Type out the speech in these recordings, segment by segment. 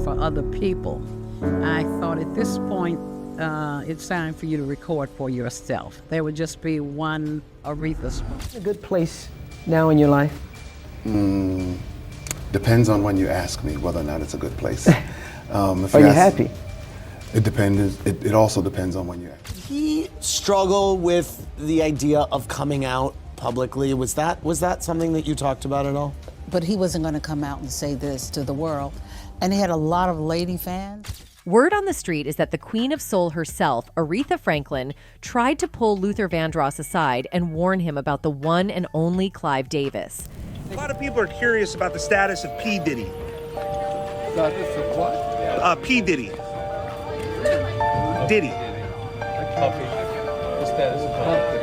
for other people, I thought at this point, it's time for you to record for yourself. There would just be one Aretha spot. A good place now in your life? Depends on when you ask me whether or not it's a good place. Are you happy? It depends. It also depends on when you ask. Did he struggle with the idea of coming out publicly? Was that something that you talked about at all? But he wasn't going to come out and say this to the world. And he had a lot of lady fans. Word on the street is that the Queen of Soul herself, Aretha Franklin, tried to pull Luther Vandross aside and warn him about the one and only Clive Davis. A lot of people are curious about the status of P. Diddy. Status of what? P. Diddy. Diddy. The status of puppy.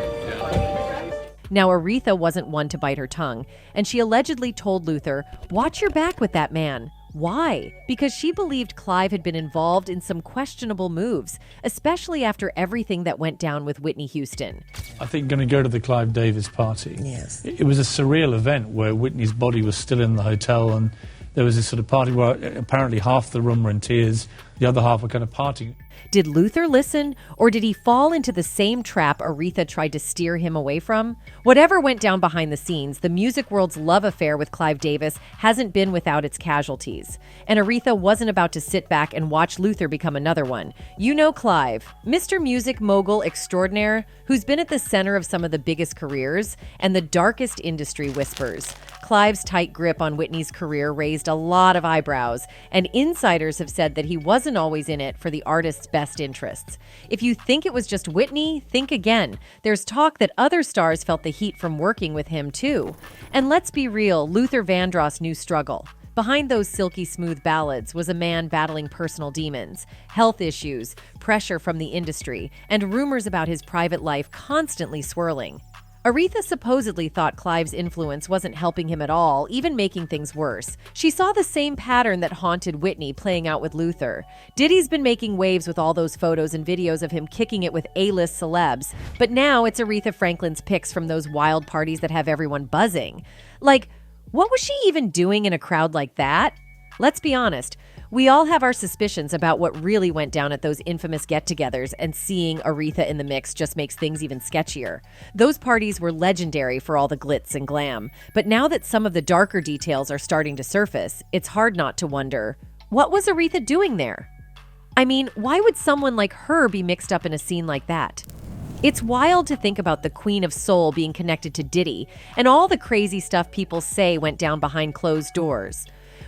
Now, Aretha wasn't one to bite her tongue, and she allegedly told Luther, "Watch your back with that man." Why? Because she believed Clive had been involved in some questionable moves, especially after everything that went down with Whitney Houston. I think going to go to the Clive Davis party. Yes. It was a surreal event where Whitney's body was still in the hotel, and there was this sort of party where apparently half the room were in tears, the other half were kind of partying. Did Luther listen, or did he fall into the same trap Aretha tried to steer him away from? Whatever went down behind the scenes, the music world's love affair with Clive Davis hasn't been without its casualties. And Aretha wasn't about to sit back and watch Luther become another one. You know Clive, Mr. Music Mogul Extraordinaire, who's been at the center of some of the biggest careers and the darkest industry whispers. Clive's tight grip on Whitney's career raised a lot of eyebrows, and insiders have said that he wasn't always in it for the artist's best interests. If you think it was just Whitney, think again. There's talk that other stars felt the heat from working with him, too. And let's be real, Luther Vandross knew struggle. Behind those silky smooth ballads was a man battling personal demons, health issues, pressure from the industry, and rumors about his private life constantly swirling. Aretha supposedly thought Clive's influence wasn't helping him at all, even making things worse. She saw the same pattern that haunted Whitney playing out with Luther. Diddy's been making waves with all those photos and videos of him kicking it with A-list celebs, but now it's Aretha Franklin's pics from those wild parties that have everyone buzzing. Like, what was she even doing in a crowd like that? Let's be honest. We all have our suspicions about what really went down at those infamous get-togethers, and seeing Aretha in the mix just makes things even sketchier. Those parties were legendary for all the glitz and glam, but now that some of the darker details are starting to surface, it's hard not to wonder, what was Aretha doing there? I mean, why would someone like her be mixed up in a scene like that? It's wild to think about the Queen of Soul being connected to Diddy, and all the crazy stuff people say went down behind closed doors.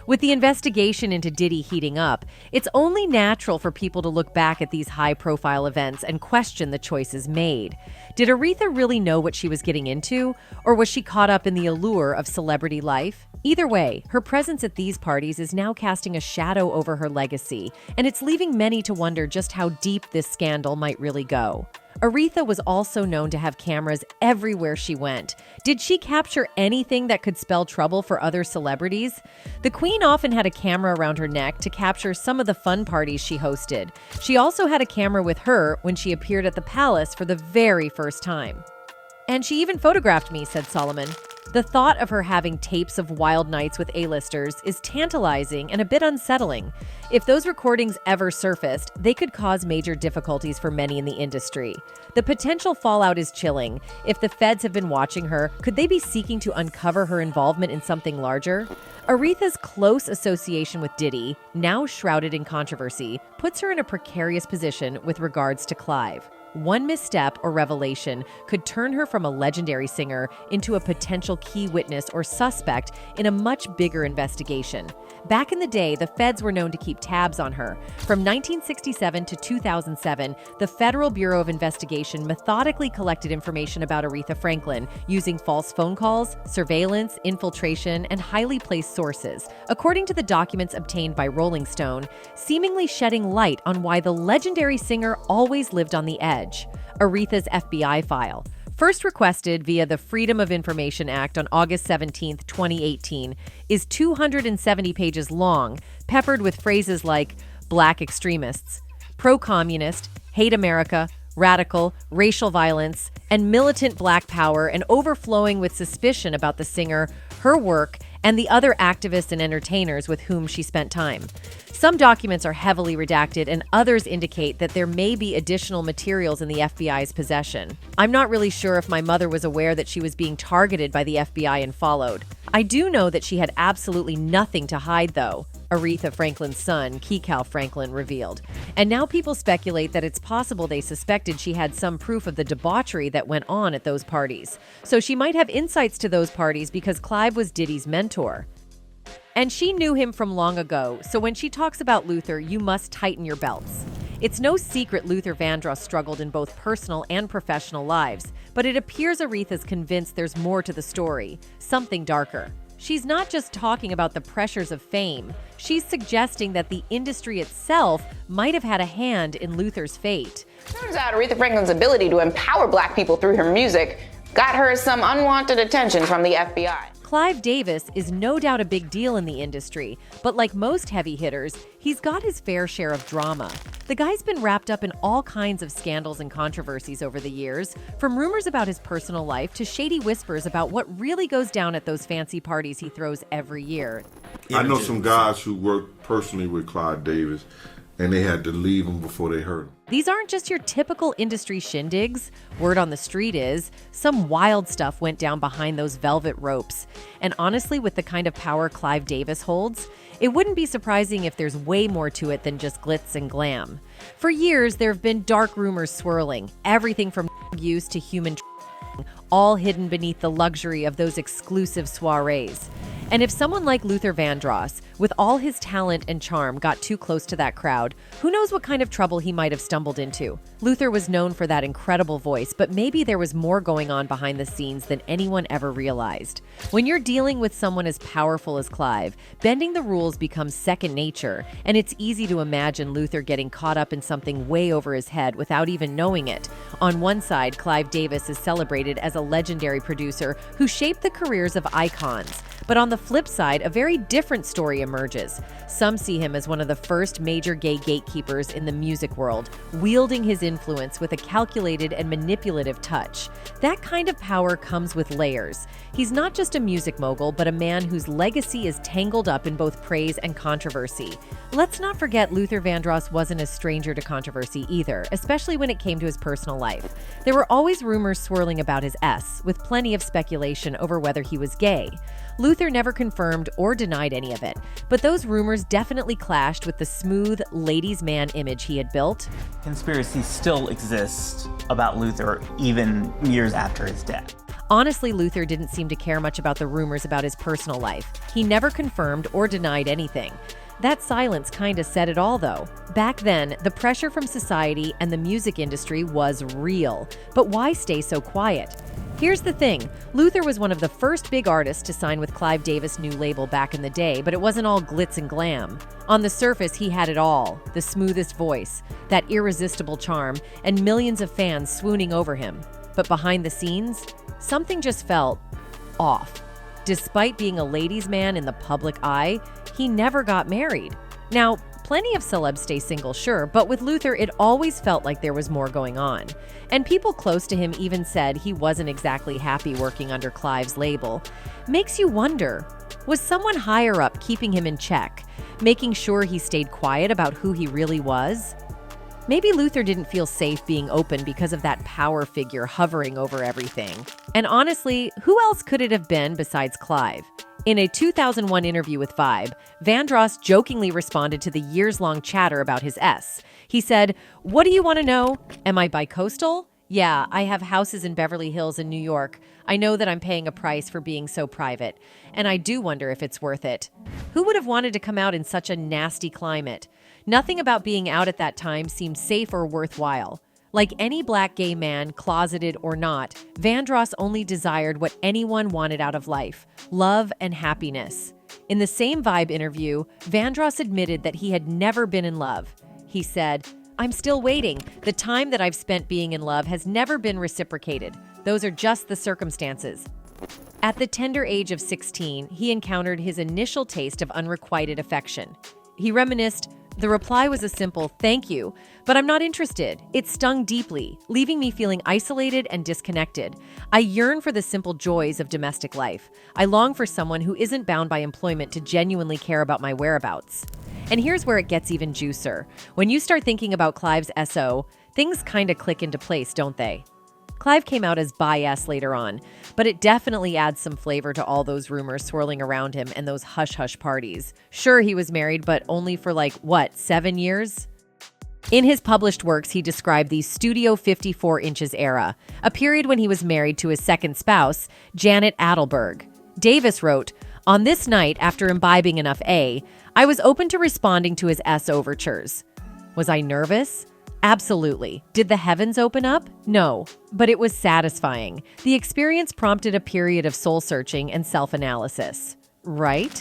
With the investigation into Diddy heating up, it's only natural for people to look back at these high-profile events and question the choices made. Did Aretha really know what she was getting into, or was she caught up in the allure of celebrity life? Either way, her presence at these parties is now casting a shadow over her legacy, and it's leaving many to wonder just how deep this scandal might really go. Aretha was also known to have cameras everywhere she went. Did she capture anything that could spell trouble for other celebrities? The Queen often had a camera around her neck to capture some of the fun parties she hosted. She also had a camera with her when she appeared at the palace for the very first time. "And she even photographed me," said Solomon. The thought of her having tapes of wild nights with A-listers is tantalizing and a bit unsettling. If those recordings ever surfaced, they could cause major difficulties for many in the industry. The potential fallout is chilling. If the feds have been watching her, could they be seeking to uncover her involvement in something larger? Aretha's close association with Diddy, now shrouded in controversy, puts her in a precarious position with regards to Clive. One misstep or revelation could turn her from a legendary singer into a potential key witness or suspect in a much bigger investigation. Back in the day, the feds were known to keep tabs on her. From 1967 to 2007, the Federal Bureau of Investigation methodically collected information about Aretha Franklin using false phone calls, surveillance, infiltration, and highly placed sources, according to the documents obtained by Rolling Stone, seemingly shedding light on why the legendary singer always lived on the edge. Aretha's FBI file, first requested via the Freedom of Information Act on August 17, 2018, is 270 pages long, peppered with phrases like black extremists, pro-communist, hate America, radical, racial violence, and militant black power, and overflowing with suspicion about the singer, her work, and the other activists and entertainers with whom she spent time. Some documents are heavily redacted, and others indicate that there may be additional materials in the FBI's possession. I'm not really sure if my mother was aware that she was being targeted by the FBI and followed. I do know that she had absolutely nothing to hide, though, Aretha Franklin's son, Kekal Franklin, revealed. And now people speculate that it's possible they suspected she had some proof of the debauchery that went on at those parties. So she might have insights to those parties because Clive was Diddy's mentor. And she knew him from long ago, so when she talks about Luther, you must tighten your belts. It's no secret Luther Vandross struggled in both personal and professional lives, but it appears Aretha's convinced there's more to the story, something darker. She's not just talking about the pressures of fame, she's suggesting that the industry itself might have had a hand in Luther's fate. Turns out Aretha Franklin's ability to empower black people through her music got her some unwanted attention from the FBI. Clive Davis is no doubt a big deal in the industry, but like most heavy hitters, he's got his fair share of drama. The guy's been wrapped up in all kinds of scandals and controversies over the years, from rumors about his personal life to shady whispers about what really goes down at those fancy parties he throws every year. I know some guys who worked personally with Clive Davis, and they had to leave him before they hurt him. These aren't just your typical industry shindigs. Word on the street is some wild stuff went down behind those velvet ropes. And honestly, with the kind of power Clive Davis holds, it wouldn't be surprising if there's way more to it than just glitz and glam. For years, there have been dark rumors swirling, everything from use to human all hidden beneath the luxury of those exclusive soirees. And if someone like Luther Vandross, with all his talent and charm, got too close to that crowd, who knows what kind of trouble he might have stumbled into. Luther was known for that incredible voice, but maybe there was more going on behind the scenes than anyone ever realized. When you're dealing with someone as powerful as Clive, bending the rules becomes second nature, and it's easy to imagine Luther getting caught up in something way over his head without even knowing it. On one side, Clive Davis is celebrated as a legendary producer who shaped the careers of icons. But on the flip side, a very different story emerges. Some see him as one of the first major gay gatekeepers in the music world, wielding his influence with a calculated and manipulative touch. That kind of power comes with layers. He's not just a music mogul, but a man whose legacy is tangled up in both praise and controversy. Let's not forget Luther Vandross wasn't a stranger to controversy either, especially when it came to his personal life. There were always rumors swirling about his S, with plenty of speculation over whether he was gay. Luther never confirmed or denied any of it, but those rumors definitely clashed with the smooth, ladies' man image he had built. Conspiracies still exist about Luther even years after his death. Honestly, Luther didn't seem to care much about the rumors about his personal life. He never confirmed or denied anything. That silence kinda said it all, though. Back then, the pressure from society and the music industry was real. But why stay so quiet? Here's the thing, Luther was one of the first big artists to sign with Clive Davis' new label back in the day, but it wasn't all glitz and glam. On the surface, he had it all, the smoothest voice, that irresistible charm, and millions of fans swooning over him. But behind the scenes, something just felt off. Despite being a ladies' man in the public eye, he never got married. Now, plenty of celebs stay single, sure, but with Luther, it always felt like there was more going on. And people close to him even said he wasn't exactly happy working under Clive's label. Makes you wonder, was someone higher up keeping him in check, making sure he stayed quiet about who he really was? Maybe Luther didn't feel safe being open because of that power figure hovering over everything. And honestly, who else could it have been besides Clive? In a 2001 interview with Vibe, Vandross jokingly responded to the years-long chatter about his S. He said, "What do you want to know? Am I bicoastal? Yeah, I have houses in Beverly Hills and New York. I know that I'm paying a price for being so private. And I do wonder if it's worth it." Who would have wanted to come out in such a nasty climate? Nothing about being out at that time seemed safe or worthwhile. Like any black gay man, closeted or not, Vandross only desired what anyone wanted out of life: love and happiness. In the same Vibe interview, Vandross admitted that he had never been in love. He said, "I'm still waiting. The time that I've spent being in love has never been reciprocated. Those are just the circumstances." At the tender age of 16, he encountered his initial taste of unrequited affection. He reminisced, The reply was a simple "thank you, but I'm not interested." It stung deeply, leaving me feeling isolated and disconnected. I yearn for the simple joys of domestic life. I long for someone who isn't bound by employment to genuinely care about my whereabouts. And here's where it gets even juicier. When you start thinking about Clive's SO, things kinda click into place, don't they? Clive came out as bi-S later on, but it definitely adds some flavor to all those rumors swirling around him and those hush-hush parties. Sure, he was married, but only for 7 years? In his published works, he described the Studio 54 Inches era, a period when he was married to his second spouse, Janet Adelberg. Davis wrote, "On this night, after imbibing enough A, I was open to responding to his S overtures. Was I nervous? Absolutely. Did the heavens open up? No. But it was satisfying. The experience prompted a period of soul-searching and self-analysis." Right?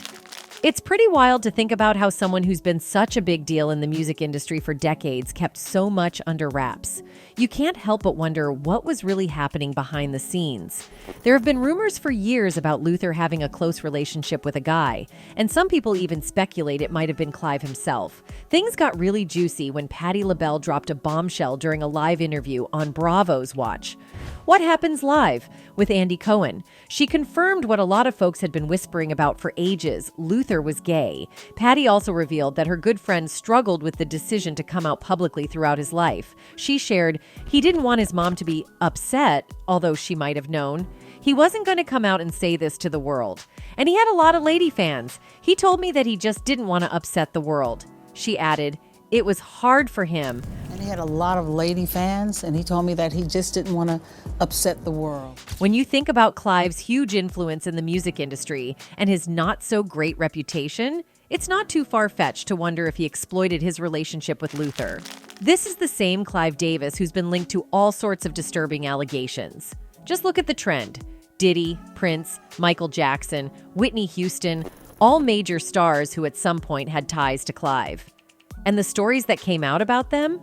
It's pretty wild to think about how someone who's been such a big deal in the music industry for decades kept so much under wraps. You can't help but wonder what was really happening behind the scenes. There have been rumors for years about Luther having a close relationship with a guy, and some people even speculate it might have been Clive himself. Things got really juicy when Patti LaBelle dropped a bombshell during a live interview on Bravo's Watch. What Happens Live with Andy Cohen. She confirmed what a lot of folks had been whispering about for ages. Luther was gay. Patti also revealed that her good friend struggled with the decision to come out publicly throughout his life. She shared, he didn't want his mom to be upset, although she might have known. He wasn't going to come out and say this to the world. And he had a lot of lady fans. He told me that he just didn't want to upset the world. She added, it was hard for him. And he had a lot of lady fans, and he told me that he just didn't want to upset the world. When you think about Clive's huge influence in the music industry and his not-so-great reputation, it's not too far-fetched to wonder if he exploited his relationship with Luther. This is the same Clive Davis who's been linked to all sorts of disturbing allegations. Just look at the trend. Diddy, Prince, Michael Jackson, Whitney Houston, all major stars who at some point had ties to Clive. And the stories that came out about them?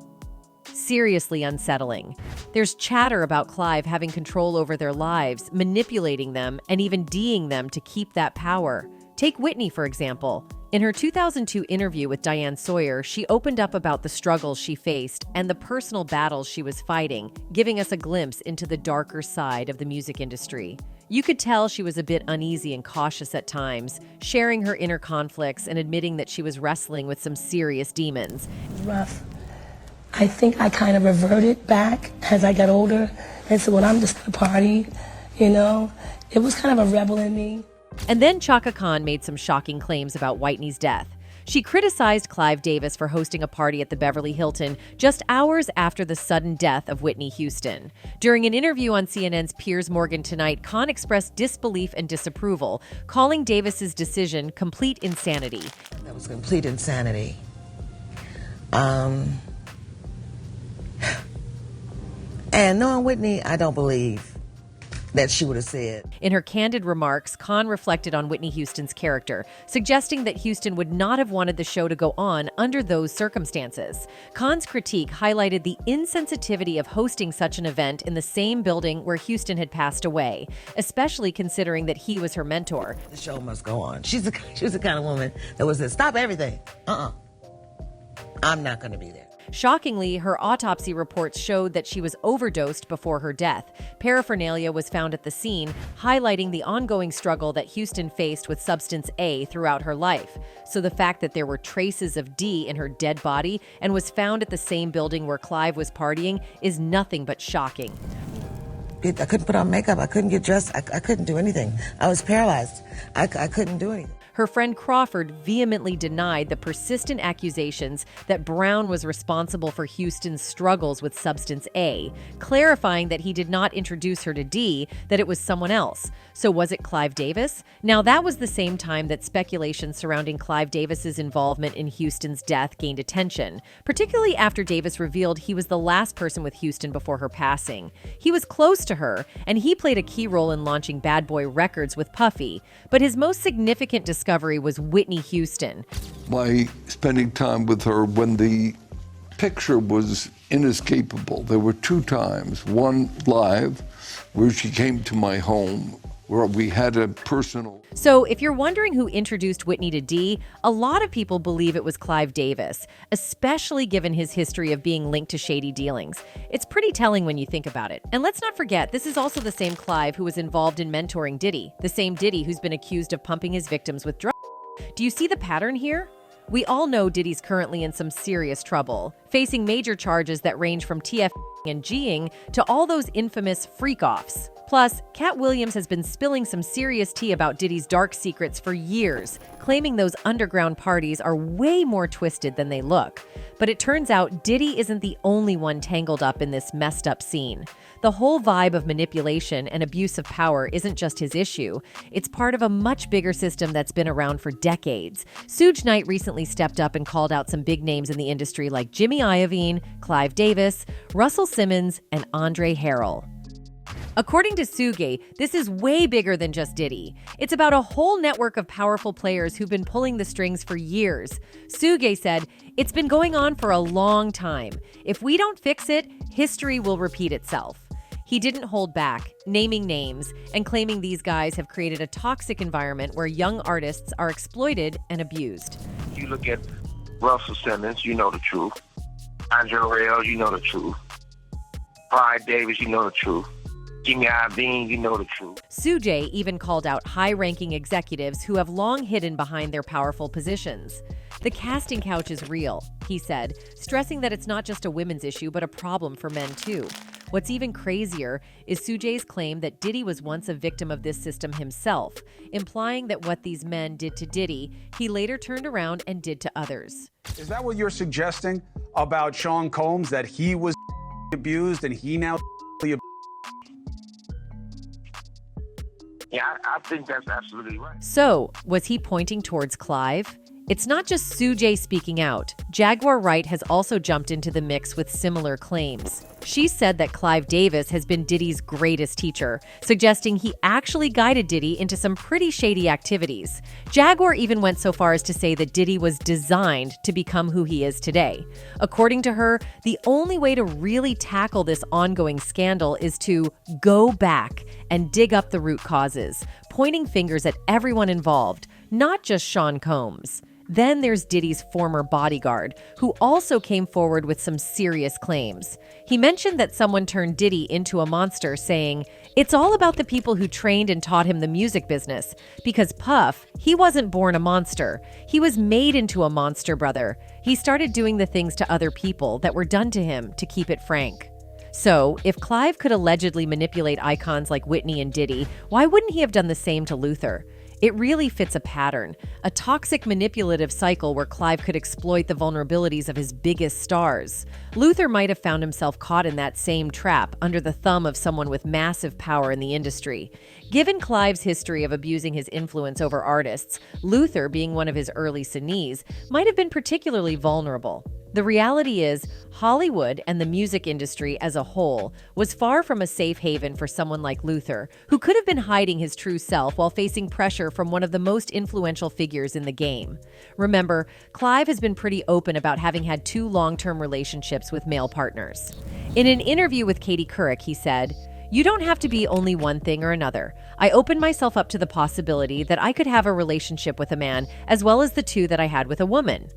Seriously unsettling. There's chatter about Clive having control over their lives, manipulating them, and even D'ing them to keep that power. Take Whitney, for example. In her 2002 interview with Diane Sawyer, she opened up about the struggles she faced and the personal battles she was fighting, giving us a glimpse into the darker side of the music industry. You could tell she was a bit uneasy and cautious at times, sharing her inner conflicts and admitting that she was wrestling with some serious demons. Rough. I think I kind of reverted back as I got older and said, well, I'm just gonna party, you know? It was kind of a rebel in me. And then Chaka Khan made some shocking claims about Whitney's death. She criticized Clive Davis for hosting a party at the Beverly Hilton just hours after the sudden death of Whitney Houston. During an interview on CNN's Piers Morgan Tonight, Khan expressed disbelief and disapproval, calling Davis's decision complete insanity. That was complete insanity. And knowing Whitney, I don't believe that she would have said. In her candid remarks, Khan reflected on Whitney Houston's character, suggesting that Houston would not have wanted the show to go on under those circumstances. Khan's critique highlighted the insensitivity of hosting such an event in the same building where Houston had passed away, especially considering that he was her mentor. The show must go on. She was the kind of woman that was said, stop everything. I'm not going to be there. Shockingly, her autopsy reports showed that she was overdosed before her death. Paraphernalia was found at the scene, highlighting the ongoing struggle that Houston faced with substance A throughout her life. So the fact that there were traces of D in her dead body and was found at the same building where Clive was partying is nothing but shocking. I couldn't put on makeup. I couldn't get dressed. I couldn't do anything. I was paralyzed. I couldn't do anything. Her friend Crawford vehemently denied the persistent accusations that Brown was responsible for Houston's struggles with substance A, clarifying that he did not introduce her to D, that it was someone else. So was it Clive Davis? Now that was the same time that speculation surrounding Clive Davis's involvement in Houston's death gained attention, particularly after Davis revealed he was the last person with Houston before her passing. He was close to her, and he played a key role in launching Bad Boy Records with Puffy, but his most significant discovery was Whitney Houston. My spending time with her when the picture was inescapable. There were two times, one live, where she came to my home where we had a personal. So, if you're wondering who introduced Whitney to Dee, a lot of people believe it was Clive Davis, especially given his history of being linked to shady dealings. It's pretty telling when you think about it. And let's not forget, this is also the same Clive who was involved in mentoring Diddy, the same Diddy who's been accused of pumping his victims with drugs. Do you see the pattern here? We all know Diddy's currently in some serious trouble, facing major charges that range from TF and G'ing to all those infamous freak-offs. Plus, Cat Williams has been spilling some serious tea about Diddy's dark secrets for years, claiming those underground parties are way more twisted than they look. But it turns out Diddy isn't the only one tangled up in this messed up scene. The whole vibe of manipulation and abuse of power isn't just his issue. It's part of a much bigger system that's been around for decades. Suge Knight recently stepped up and called out some big names in the industry like Jimmy Iovine, Clive Davis, Russell Simmons, and Andre Harrell. According to Suge, this is way bigger than just Diddy. It's about a whole network of powerful players who've been pulling the strings for years. Suge said, "It's been going on for a long time. If we don't fix it, history will repeat itself." He didn't hold back, naming names and claiming these guys have created a toxic environment where young artists are exploited and abused. You look at Russell Simmons, you know the truth. Andre Harrell, you know the truth. Clive Davis, you know the truth. Jimmy Iovine, you know the truth. Suge even called out high-ranking executives who have long hidden behind their powerful positions. The casting couch is real, he said, stressing that it's not just a women's issue but a problem for men too. What's even crazier is Suge's claim that Diddy was once a victim of this system himself, implying that what these men did to Diddy, he later turned around and did to others. Is that what you're suggesting about Sean Combs, that he was abused and he now abused? Yeah, I think that's absolutely right. So, was he pointing towards Clive? It's not just Suge speaking out. Jaguar Wright has also jumped into the mix with similar claims. She said that Clive Davis has been Diddy's greatest teacher, suggesting he actually guided Diddy into some pretty shady activities. Jaguar even went so far as to say that Diddy was designed to become who he is today. According to her, the only way to really tackle this ongoing scandal is to go back and dig up the root causes, pointing fingers at everyone involved, not just Sean Combs. Then there's Diddy's former bodyguard, who also came forward with some serious claims. He mentioned that someone turned Diddy into a monster, saying, "It's all about the people who trained and taught him the music business. Because Puff, he wasn't born a monster. He was made into a monster, brother. He started doing the things to other people that were done to him, to keep it frank." So, if Clive could allegedly manipulate icons like Whitney and Diddy, why wouldn't he have done the same to Luther? It really fits a pattern, a toxic manipulative cycle where Clive could exploit the vulnerabilities of his biggest stars. Luther might have found himself caught in that same trap under the thumb of someone with massive power in the industry. Given Clive's history of abusing his influence over artists, Luther, being one of his early signees, might have been particularly vulnerable. The reality is, Hollywood and the music industry as a whole was far from a safe haven for someone like Luther, who could have been hiding his true self while facing pressure from one of the most influential figures in the game. Remember, Clive has been pretty open about having had 2 long-term relationships with male partners. In an interview with Katie Couric, he said, "You don't have to be only one thing or another. I opened myself up to the possibility that I could have a relationship with a man as well as the 2 that I had with a woman."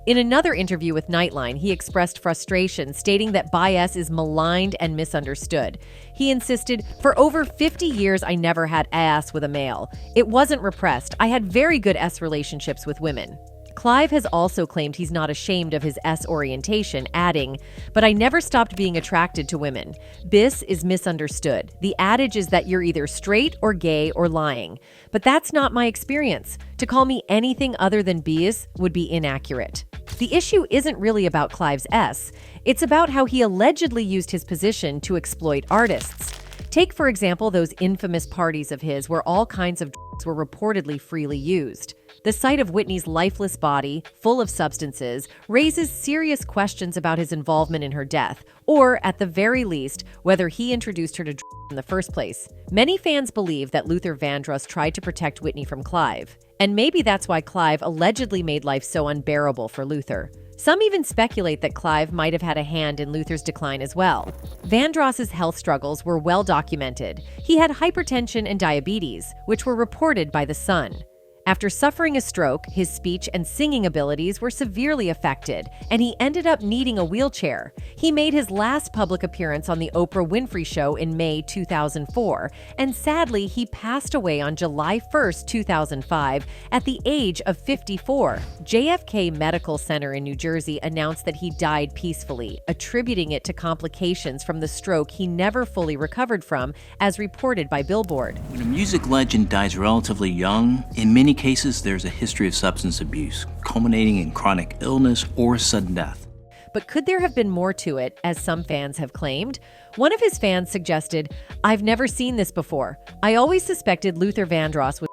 In another interview with Nightline, he expressed frustration, stating that bi-S is maligned and misunderstood. He insisted, "For over 50 years, I never had ass with a male. It wasn't repressed. I had very good S relationships with women." Clive has also claimed he's not ashamed of his S orientation, adding, "But I never stopped being attracted to women. Bis is misunderstood. The adage is that you're either straight or gay or lying. But that's not my experience. To call me anything other than bis would be inaccurate." The issue isn't really about Clive's S. It's about how he allegedly used his position to exploit artists. Take, for example, those infamous parties of his where all kinds of drugs were reportedly freely used. The sight of Whitney's lifeless body, full of substances, raises serious questions about his involvement in her death, or, at the very least, whether he introduced her to drugs in the first place. Many fans believe that Luther Vandross tried to protect Whitney from Clive, and maybe that's why Clive allegedly made life so unbearable for Luther. Some even speculate that Clive might have had a hand in Luther's decline as well. Vandross's health struggles were well documented. He had hypertension and diabetes, which were reported by The Sun. After suffering a stroke, his speech and singing abilities were severely affected, and he ended up needing a wheelchair. He made his last public appearance on The Oprah Winfrey Show in May 2004, and sadly, he passed away on July 1, 2005, at the age of 54. JFK Medical Center in New Jersey announced that he died peacefully, attributing it to complications from the stroke he never fully recovered from, as reported by Billboard. When a music legend dies relatively young, in many cases there's a history of substance abuse, culminating in chronic illness or sudden death. But could there have been more to it, as some fans have claimed? One of his fans suggested, "I've never seen this before. I always suspected Luther Vandross was..."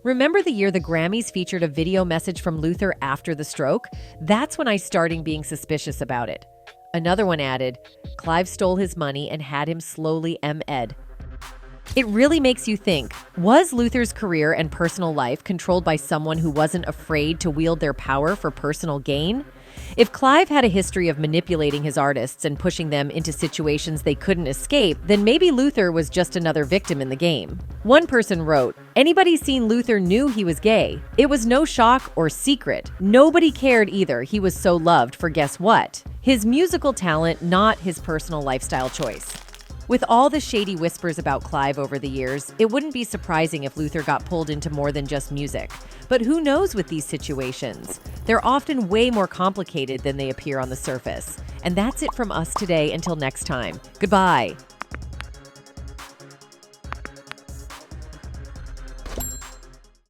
Remember the year the Grammys featured a video message from Luther after the stroke? That's when I started being suspicious about it. Another one added, "Clive stole his money and had him slowly M.ed." It really makes you think, was Luther's career and personal life controlled by someone who wasn't afraid to wield their power for personal gain? If Clive had a history of manipulating his artists and pushing them into situations they couldn't escape, then maybe Luther was just another victim in the game. One person wrote, "Anybody seen Luther knew he was gay. It was no shock or secret. Nobody cared either. He was so loved for guess what? His musical talent, not his personal lifestyle choice." With all the shady whispers about Clive over the years, it wouldn't be surprising if Luther got pulled into more than just music. But who knows with these situations? They're often way more complicated than they appear on the surface. And that's it from us today. Until next time, goodbye.